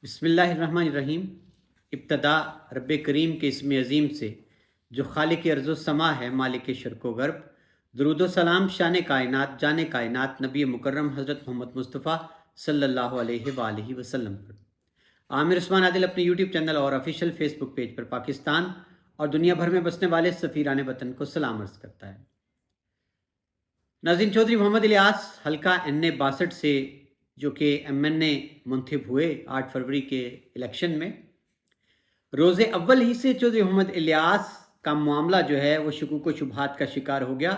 بسم اللہ الرحمن الرحیم۔ ابتدا رب کریم کے اسم عظیم سے جو خالق ارض و سما ہے، مالک شرق و غرب۔ درود و سلام شان کائنات جان کائنات نبی مکرم حضرت محمد مصطفیٰ صلی اللہ علیہ وآلہ وسلم پر۔ عامر عثمان عادل اپنے یوٹیوب چینل اور آفیشیل فیس بک پیج پر پاکستان اور دنیا بھر میں بسنے والے سفیران وطن کو سلام عرض کرتا ہے۔ ناظرین، چودھری محمد الیاس حلقہ N62 سے جو کہ MN منتخب ہوئے 8 فروری کے الیکشن میں، روز اول ہی سے چودھری محمد الیاس کا معاملہ جو ہے وہ شکوک و شبہات کا شکار ہو گیا۔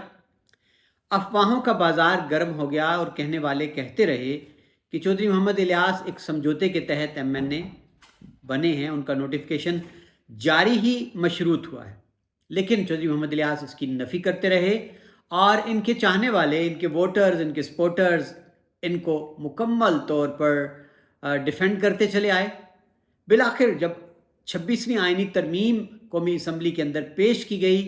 افواہوں کا بازار گرم ہو گیا اور کہنے والے کہتے رہے کہ چودھری محمد الیاس ایک سمجھوتے کے تحت MN بنے ہیں، ان کا نوٹیفیکیشن جاری ہی مشروط ہوا ہے، لیکن چودھری محمد الیاس اس کی نفی کرتے رہے اور ان کے چاہنے والے، ان کے ووٹرز، ان کے سپورٹرز ان کو مکمل طور پر ڈیفینڈ کرتے چلے آئے۔ بالآخر جب 26ویں آئینی ترمیم قومی اسمبلی کے اندر پیش کی گئی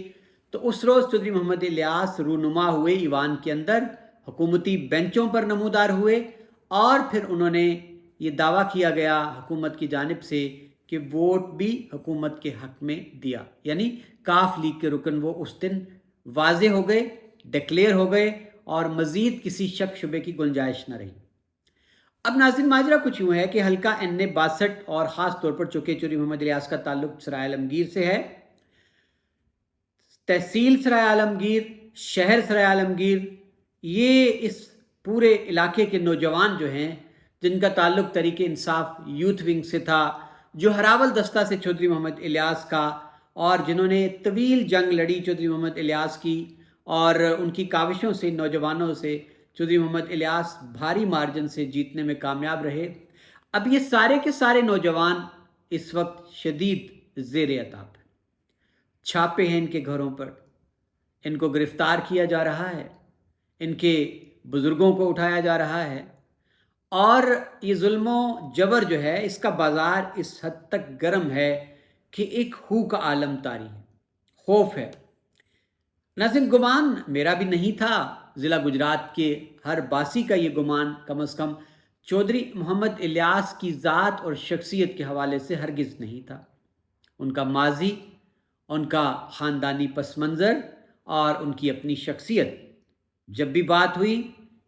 تو اس روز چودھری محمد الیاس رونما ہوئے ایوان کے اندر، حکومتی بینچوں پر نمودار ہوئے اور پھر انہوں نے یہ دعویٰ کیا گیا حکومت کی جانب سے کہ ووٹ بھی حکومت کے حق میں دیا، یعنی کاف لیگ کے رکن وہ اس دن واضح ہو گئے، ڈکلیئر ہو گئے اور مزید کسی شک شبے کی گنجائش نہ رہی۔ اب ناظرین، ماجرا کچھ یوں ہے کہ حلقہ N62 اور خاص طور پر چونکہ چودھری محمد الیاس کا تعلق سرائے عالمگیر سے ہے، تحصیل سرائے عالمگیر، شہر سرائے عالمگیر، یہ اس پورے علاقے کے نوجوان جو ہیں جن کا تعلق تحریک انصاف یوتھ ونگ سے تھا، جو ہراول دستہ سے چودھری محمد الیاس کا، اور جنہوں نے طویل جنگ لڑی چودھری محمد الیاس کی، اور ان کی کاوشوں سے، نوجوانوں سے چودھری محمد الیاس بھاری مارجن سے جیتنے میں کامیاب رہے۔ اب یہ سارے کے سارے نوجوان اس وقت شدید زیر عتاب ہیں، چھاپے ہیں ان کے گھروں پر، ان کو گرفتار کیا جا رہا ہے، ان کے بزرگوں کو اٹھایا جا رہا ہے، اور یہ ظلم و جبر جو ہے اس کا بازار اس حد تک گرم ہے کہ ایک ہو کا عالم طاری ہے، خوف ہے۔ ناظرین، گمان میرا بھی نہیں تھا، ضلع گجرات کے ہر باسی کا یہ گمان کم از کم چودھری محمد الیاس کی ذات اور شخصیت کے حوالے سے ہرگز نہیں تھا۔ ان کا ماضی، ان کا خاندانی پس منظر اور ان کی اپنی شخصیت، جب بھی بات ہوئی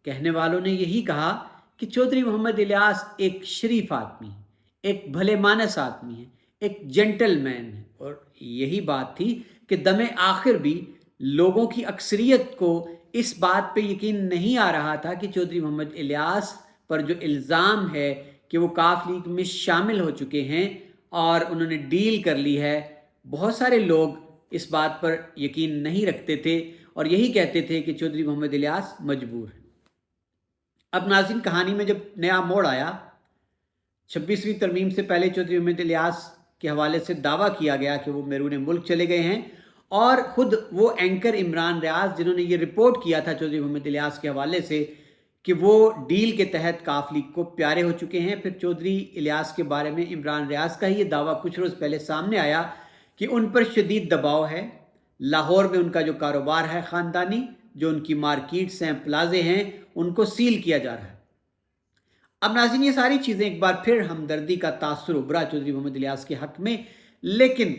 کہنے والوں نے یہی کہا کہ چودھری محمد الیاس ایک شریف آدمی ہے، ایک بھلے مانس آدمی ہے، ایک جنٹل مین ہے، اور یہی بات تھی کہ دم آخر بھی لوگوں کی اکثریت کو اس بات پہ یقین نہیں آ رہا تھا کہ چودھری محمد الیاس پر جو الزام ہے کہ وہ کاف لیگ میں شامل ہو چکے ہیں اور انہوں نے ڈیل کر لی ہے، بہت سارے لوگ اس بات پر یقین نہیں رکھتے تھے اور یہی کہتے تھے کہ چودھری محمد الیاس مجبور ہے۔ اب ناظرین، کہانی میں جب نیا موڑ آیا، 26ویں ترمیم سے پہلے چودھری محمد الیاس کے حوالے سے دعویٰ کیا گیا کہ وہ بیرون ملک چلے گئے ہیں، اور خود وہ اینکر عمران ریاض جنہوں نے یہ رپورٹ کیا تھا چودھری محمد الیاس کے حوالے سے کہ وہ ڈیل کے تحت کاف لیگ کو پیارے ہو چکے ہیں، پھر چودھری الیاس کے بارے میں عمران ریاض کا ہی یہ دعویٰ کچھ روز پہلے سامنے آیا کہ ان پر شدید دباؤ ہے، لاہور میں ان کا جو کاروبار ہے خاندانی، جو ان کی مارکیٹس ہیں، پلازے ہیں، ان کو سیل کیا جا رہا ہے۔ اب ناظرین، یہ ساری چیزیں ایک بار پھر ہمدردی کا تاثر ابھرا چودھری محمد الیاس کے حق میں، لیکن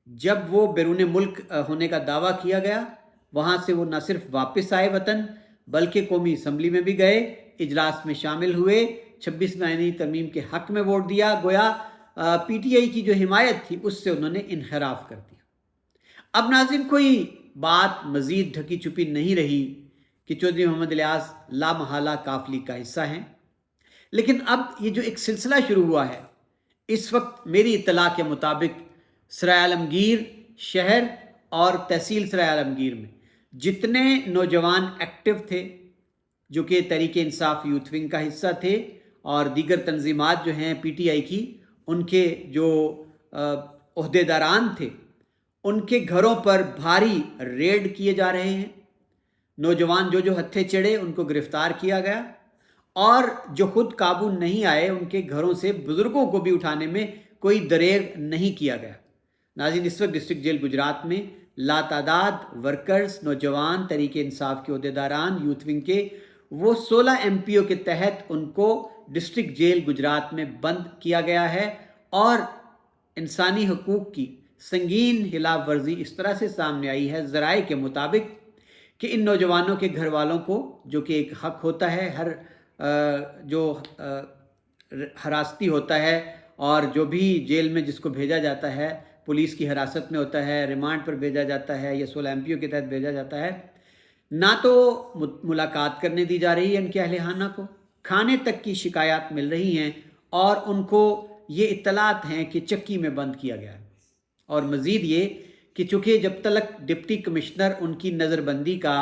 جب وہ بیرون ملک ہونے کا دعویٰ کیا گیا، وہاں سے وہ نہ صرف واپس آئے وطن بلکہ قومی اسمبلی میں بھی گئے، اجلاس میں شامل ہوئے، 26ویں آئینی ترمیم کے حق میں ووٹ دیا، گویا PTI کی جو حمایت تھی اس سے انہوں نے انحراف کر دیا۔ اب ناظرین، کوئی بات مزید ڈھکی چھپی نہیں رہی کہ چودھری محمد الیاس لامحالہ کاف لیگ کا حصہ ہیں، لیکن اب یہ جو ایک سلسلہ شروع ہوا ہے، اس وقت میری اطلاع کے مطابق سرائے عالمگیر شہر اور تحصیل سرائے عالمگیر میں جتنے نوجوان ایکٹیو تھے جو کہ تحریک انصاف یوتھ ونگ کا حصہ تھے اور دیگر تنظیمات جو ہیں PTI کی، ان کے جو عہدیداران تھے، ان کے گھروں پر بھاری ریڈ کیے جا رہے ہیں، نوجوان جو ہتھے چڑھے ان کو گرفتار کیا گیا، اور جو خود قابو نہیں آئے ان کے گھروں سے بزرگوں کو بھی اٹھانے میں کوئی دریغ نہیں کیا گیا۔ ناظرین، اس وقت ڈسٹرکٹ جیل گجرات میں لاتعداد ورکرز، نوجوان، تحریک انصاف کے عہدیداران، یوتھ ونگ کے، وہ 16 MPO کے تحت ان کو ڈسٹرکٹ جیل گجرات میں بند کیا گیا ہے، اور انسانی حقوق کی سنگین خلاف ورزی اس طرح سے سامنے آئی ہے ذرائع کے مطابق کہ ان نوجوانوں کے گھر والوں کو، جو کہ ایک حق ہوتا ہے ہر جو حراستی ہوتا ہے اور جو بھی جیل میں جس کو بھیجا جاتا ہے پولیس کی حراست میں ہوتا ہے، ریمانڈ پر بھیجا جاتا ہے یا 16 MPO کے تحت بھیجا جاتا ہے، نہ تو ملاقات کرنے دی جا رہی ہے ان کے اہل خانہ کو، کھانے تک کی شکایات مل رہی ہیں، اور ان کو یہ اطلاعات ہیں کہ چکی میں بند کیا گیا ہے۔ اور مزید یہ کہ چونکہ جب تک ڈپٹی کمشنر ان کی نظر بندی کا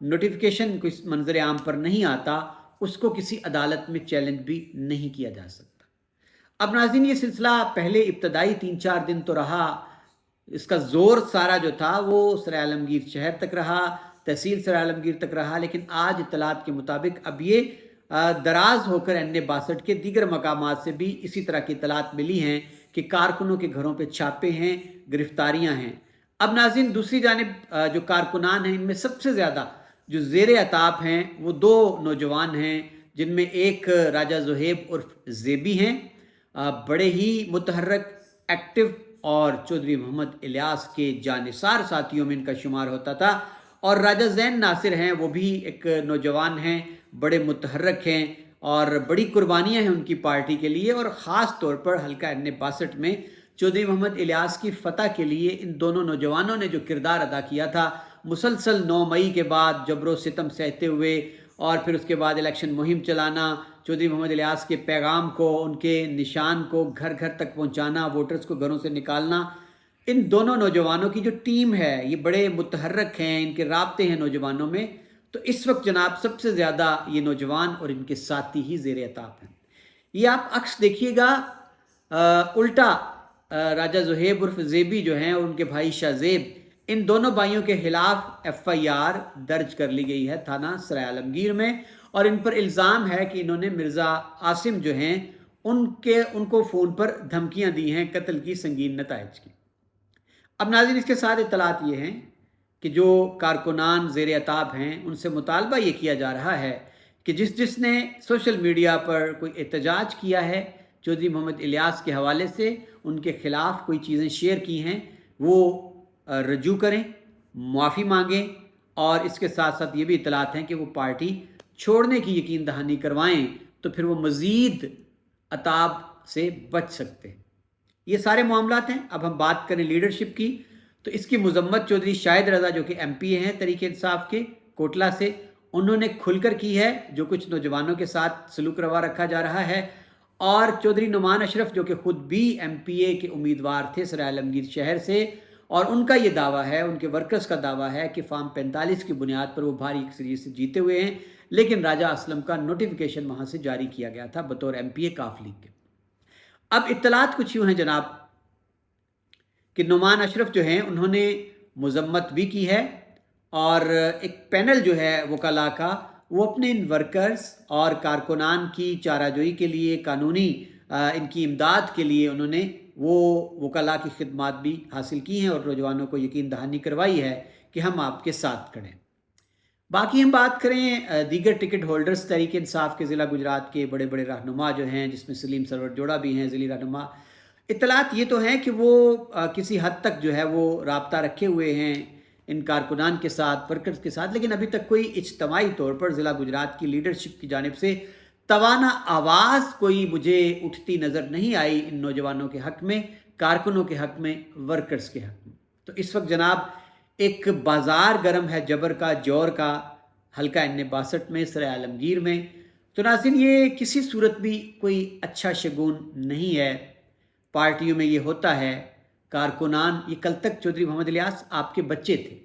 نوٹیفیکیشن کس منظر عام پر نہیں آتا، اس کو کسی عدالت میں چیلنج بھی نہیں کیا جا سکتا۔ اب ناظرین، یہ سلسلہ پہلے ابتدائی 3-4 دن تو رہا، اس کا زور سارا جو تھا وہ سرائے عالمگیر شہر تک رہا، تحصیل سرائے عالمگیر تک رہا، لیکن آج اطلاعات کے مطابق اب یہ دراز ہو کر NA-62 کے دیگر مقامات سے بھی اسی طرح کی اطلاعات ملی ہیں کہ کارکنوں کے گھروں پہ چھاپے ہیں، گرفتاریاں ہیں۔ اب ناظرین، دوسری جانب جو کارکنان ہیں، ان میں سب سے زیادہ جو زیر عتاب ہیں وہ 2 نوجوان ہیں، جن میں ایک راجہ زہیب عرف زیبی ہیں، بڑے ہی متحرک، ایکٹیو، اور چودھری محمد الیاس کے جانثار ساتھیوں میں ان کا شمار ہوتا تھا، اور راجہ زین ناصر ہیں، وہ بھی ایک نوجوان ہیں، بڑے متحرک ہیں، اور بڑی قربانیاں ہیں ان کی پارٹی کے لیے، اور خاص طور پر حلقہ NA-62 میں چودھری محمد الیاس کی فتح کے لیے ان دونوں نوجوانوں نے جو کردار ادا کیا تھا، مسلسل 9 مئی کے بعد جبر و ستم سہتے ہوئے، اور پھر اس کے بعد الیکشن مہم چلانا، چودھری محمد الیاس کے پیغام کو، ان کے نشان کو گھر گھر تک پہنچانا، ووٹرز کو گھروں سے نکالنا، ان دونوں نوجوانوں کی جو ٹیم ہے یہ بڑے متحرک ہیں، ان کے رابطے ہیں نوجوانوں میں، تو اس وقت جناب سب سے زیادہ یہ نوجوان اور ان کے ساتھی ہی زیر عتاب ہیں۔ یہ آپ عکس دیکھیے گا، الٹا راجہ زہیب عرف زیبی جو ہیں اور ان کے بھائی شاہ زیب، ان دونوں بھائیوں کے خلاف FIR درج کر لی گئی ہے تھانہ سرائے عالمگیر میں، اور ان پر الزام ہے کہ انہوں نے مرزا عاصم جو ہیں ان کو فون پر دھمکیاں دی ہیں قتل کی سنگین نتائج کی۔ اب ناظرین، اس کے ساتھ اطلاعات یہ ہیں کہ جو کارکنان زیر عتاب ہیں ان سے مطالبہ یہ کیا جا رہا ہے کہ جس نے سوشل میڈیا پر کوئی احتجاج کیا ہے چودھری محمد الیاس کے حوالے سے، ان کے خلاف کوئی چیزیں شیئر کی ہیں، وہ رجوع کریں، معافی مانگیں، اور اس کے ساتھ ساتھ یہ بھی اطلاعات ہیں کہ وہ پارٹی چھوڑنے کی یقین دہانی کروائیں، تو پھر وہ مزید عتاب سے بچ سکتے ہیں۔ یہ سارے معاملات ہیں۔ اب ہم بات کریں لیڈرشپ کی، تو اس کی مذمت چودھری شاہد رضا جو کہ MP ہیں تحریک انصاف کے کوٹلہ سے، انہوں نے کھل کر کی ہے، جو کچھ نوجوانوں کے ساتھ سلوک روا رکھا جا رہا ہے، اور چودھری نعمان اشرف جو کہ خود بھی MPA کے امیدوار تھے سرائے عالمگیر شہر سے، اور ان کا یہ دعویٰ ہے، ان کے ورکرز کا دعویٰ ہے کہ فارم 45 کی بنیاد پر وہ بھاری اکثریت سے جیتے ہوئے ہیں، لیکن راجہ اسلم کا نوٹیفیکیشن وہاں سے جاری کیا گیا تھا بطور MPA کاف لیگ کے۔ اب اطلاعات کچھ یوں ہیں جناب کہ نعمان اشرف جو ہیں انہوں نے مذمت بھی کی ہے، اور ایک پینل جو ہے وکلاء کا، وہ اپنے ان ورکرز اور کارکنان کی چارہ جوئی کے لیے، قانونی ان کی امداد کے لیے انہوں نے وہ وکلاء کی خدمات بھی حاصل کی ہیں، اور نوجوانوں کو یقین دہانی کروائی ہے کہ ہم آپ کے ساتھ کھڑے ہیں۔ باقی ہم بات کریں دیگر ٹکٹ ہولڈرز تحریک انصاف کے ضلع گجرات کے بڑے بڑے رہنما جو ہیں، جس میں سلیم سرور جوڑا بھی ہیں ضلعی رہنما، اطلاعات یہ تو ہیں کہ وہ کسی حد تک جو ہے وہ رابطہ رکھے ہوئے ہیں ان کارکنان کے ساتھ، ورکرز کے ساتھ، لیکن ابھی تک کوئی اجتماعی طور پر ضلع گجرات کی لیڈرشپ کی جانب سے توانا آواز کوئی مجھے اٹھتی نظر نہیں آئی ان نوجوانوں کے حق میں، کارکنوں کے حق میں، ورکرز کے حق میں۔ تو اس وقت جناب ایک بازار گرم ہے جبر کا، جور کا، حلقہ NA-62 میں، سرائے عالمگیر میں۔ تو ناظرین، یہ کسی صورت بھی کوئی اچھا شگون نہیں ہے۔ پارٹیوں میں یہ ہوتا ہے، کارکنان، یہ کل تک چودھری محمد الیاس آپ کے بچے تھے،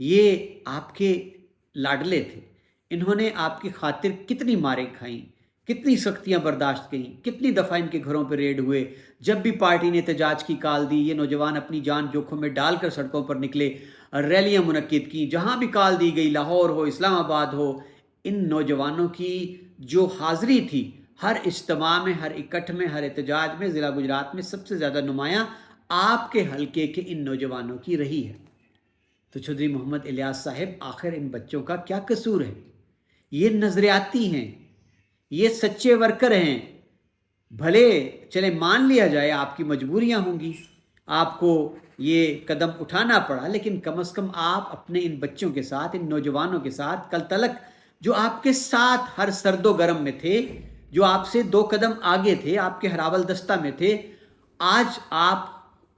یہ آپ کے لاڈلے تھے، انہوں نے آپ کی خاطر کتنی ماریں کھائیں، کتنی سختیاں برداشت کیں، کتنی دفعہ ان کے گھروں پہ ریڈ ہوئے، جب بھی پارٹی نے احتجاج کی کال دی یہ نوجوان اپنی جان جوکھم میں ڈال کر سڑکوں پر نکلے، ریلیاں منعقد کی، جہاں بھی کال دی گئی، لاہور ہو، اسلام آباد ہو، ان نوجوانوں کی جو حاضری تھی ہر اجتماع میں، ہر اکٹھ میں، ہر احتجاج میں، ضلع گجرات میں سب سے زیادہ نمایاں آپ کے حلقے کے ان نوجوانوں کی رہی ہے۔ تو چودھری محمد الیاس صاحب، آخر ان بچوں کا کیا قصور ہے؟ یہ نظریاتی ہیں، یہ سچے ورکر ہیں. بھلے چلے مان لیا جائے آپ کی مجبوریاں ہوں گی، آپ کو یہ قدم اٹھانا پڑا، لیکن کم از کم آپ اپنے ان بچوں کے ساتھ، ان نوجوانوں کے ساتھ، کل تلک جو آپ کے ساتھ ہر سرد و گرم میں تھے، جو آپ سے 2 قدم آگے تھے، آپ کے ہراول دستہ میں تھے، آج آپ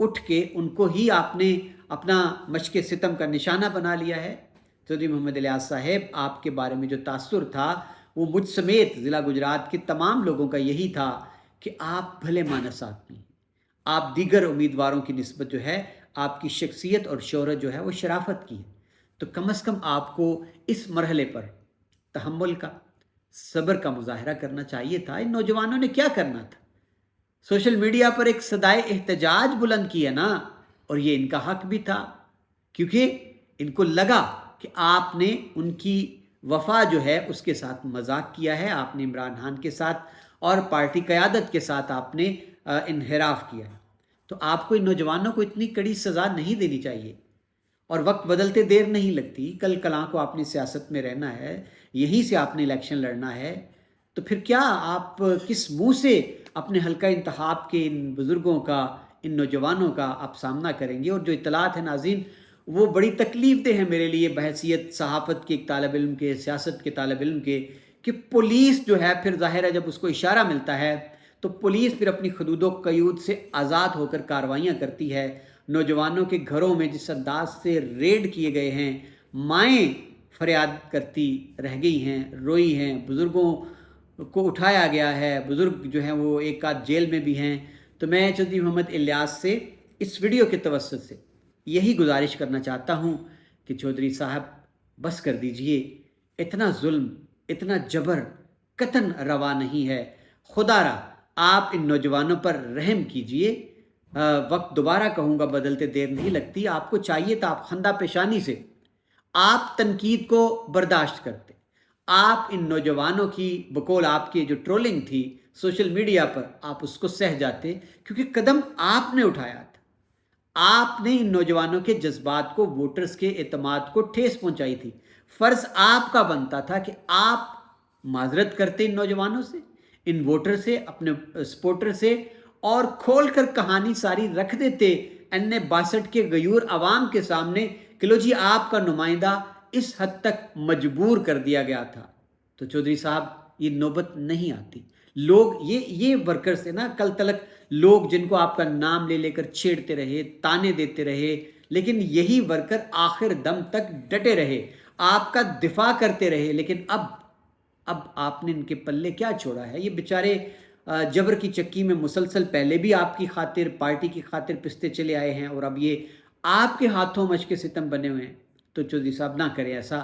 اٹھ کے ان کو ہی آپ نے اپنا مشق ستم کا نشانہ بنا لیا ہے. چودھری محمد الیاس صاحب، آپ کے بارے میں جو تاثر تھا وہ مجھ سمیت ضلع گجرات کے تمام لوگوں کا یہی تھا کہ آپ بھلے مانس آدمی، آپ دیگر امیدواروں کی نسبت جو ہے آپ کی شخصیت اور شہرت جو ہے وہ شرافت کی ہے. تو کم از کم آپ کو اس مرحلے پر تحمل کا، صبر کا مظاہرہ کرنا چاہیے تھا. ان نوجوانوں نے کیا کرنا تھا؟ سوشل میڈیا پر ایک صدائے احتجاج بلند کیا نا، اور یہ ان کا حق بھی تھا، کیونکہ ان کو لگا کہ آپ نے ان کی وفا جو ہے اس کے ساتھ مذاق کیا ہے، آپ نے عمران خان کے ساتھ اور پارٹی قیادت کے ساتھ آپ نے انحراف کیا ہے. تو آپ کو ان نوجوانوں کو اتنی کڑی سزا نہیں دینی چاہیے. اور وقت بدلتے دیر نہیں لگتی، کل کلاں کو آپ نے سیاست میں رہنا ہے، یہیں سے آپ نے الیکشن لڑنا ہے. تو پھر کیا آپ کس منہ سے اپنے حلقہ انتخاب کے ان بزرگوں کا، ان نوجوانوں کا آپ سامنا کریں گے؟ اور جو اطلاعات ہیں ناظرین، وہ بڑی تکلیف دہ ہیں میرے لیے بحیثیت صحافت کے ایک طالب علم کے، سیاست کے طالب علم کے، کہ پولیس جو ہے پھر ظاہر ہے جب اس کو اشارہ ملتا ہے تو پولیس پھر اپنی حدود و قیود سے آزاد ہو کر کارروائیاں کرتی ہے. نوجوانوں کے گھروں میں جس انداز سے ریڈ کیے گئے ہیں، مائیں فریاد کرتی رہ گئی ہیں، روئی ہیں، بزرگوں کو اٹھایا گیا ہے، بزرگ جو ہیں وہ ایک آدھ جیل میں بھی ہیں. تو میں چودھری محمد الیاس سے اس ویڈیو کے توسط سے یہی گزارش کرنا چاہتا ہوں کہ چودھری صاحب بس کر دیجئے، اتنا ظلم، اتنا جبر قطعاً روا نہیں ہے. خدا را آپ ان نوجوانوں پر رحم کیجئے. وقت دوبارہ کہوں گا بدلتے دیر نہیں لگتی. آپ کو چاہیے تھا آپ خندہ پیشانی سے آپ تنقید کو برداشت کرتے، آپ ان نوجوانوں کی بقول آپ کی جو ٹرولنگ تھی سوشل میڈیا پر، آپ اس کو سہ جاتے، کیونکہ قدم آپ نے اٹھایا تھا. آپ نے ان نوجوانوں کے جذبات کو، ووٹرز کے اعتماد کو ٹھیس پہنچائی تھی. فرض آپ کا بنتا تھا کہ آپ معذرت کرتے ان نوجوانوں سے، ان ووٹر سے، اپنے سپورٹر سے، اور کھول کر کہانی ساری رکھ دیتے N62 کے غیور عوام کے سامنے کہ لو جی آپ کا نمائندہ اس حد تک مجبور کر دیا گیا تھا. تو چودھری صاحب یہ نوبت نہیں آتی. لوگ یہ ورکرز تھے نا کل تلک، لوگ جن کو آپ کا نام لے کر چھیڑتے رہے، تانے دیتے رہے، لیکن یہی ورکر آخر دم تک ڈٹے رہے، آپ کا دفاع کرتے رہے. لیکن اب آپ نے ان کے پلے کیا چھوڑا ہے؟ یہ بیچارے جبر کی چکی میں مسلسل پہلے بھی آپ کی خاطر، پارٹی کی خاطر پستے چلے آئے ہیں، اور اب یہ آپ کے ہاتھوں مشق ستم بنے ہوئے ہیں. تو چودھری صاحب نہ کریں ایسا.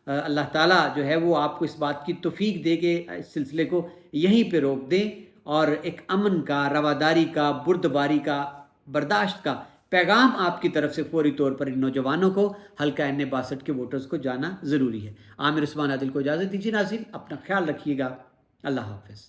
اللہ تعالیٰ جو ہے وہ آپ کو اس بات کی توفیق دے کے اس سلسلے کو یہیں پہ روک دیں، اور ایک امن کا، رواداری کا، بردباری کا، برداشت کا پیغام آپ کی طرف سے فوری طور پر ان نوجوانوں کو، حلقہ N62 کے ووٹرز کو جانا ضروری ہے. عامر عثمان عادل کو اجازت دیجیے. ناظرین اپنا خیال رکھیے گا. اللہ حافظ.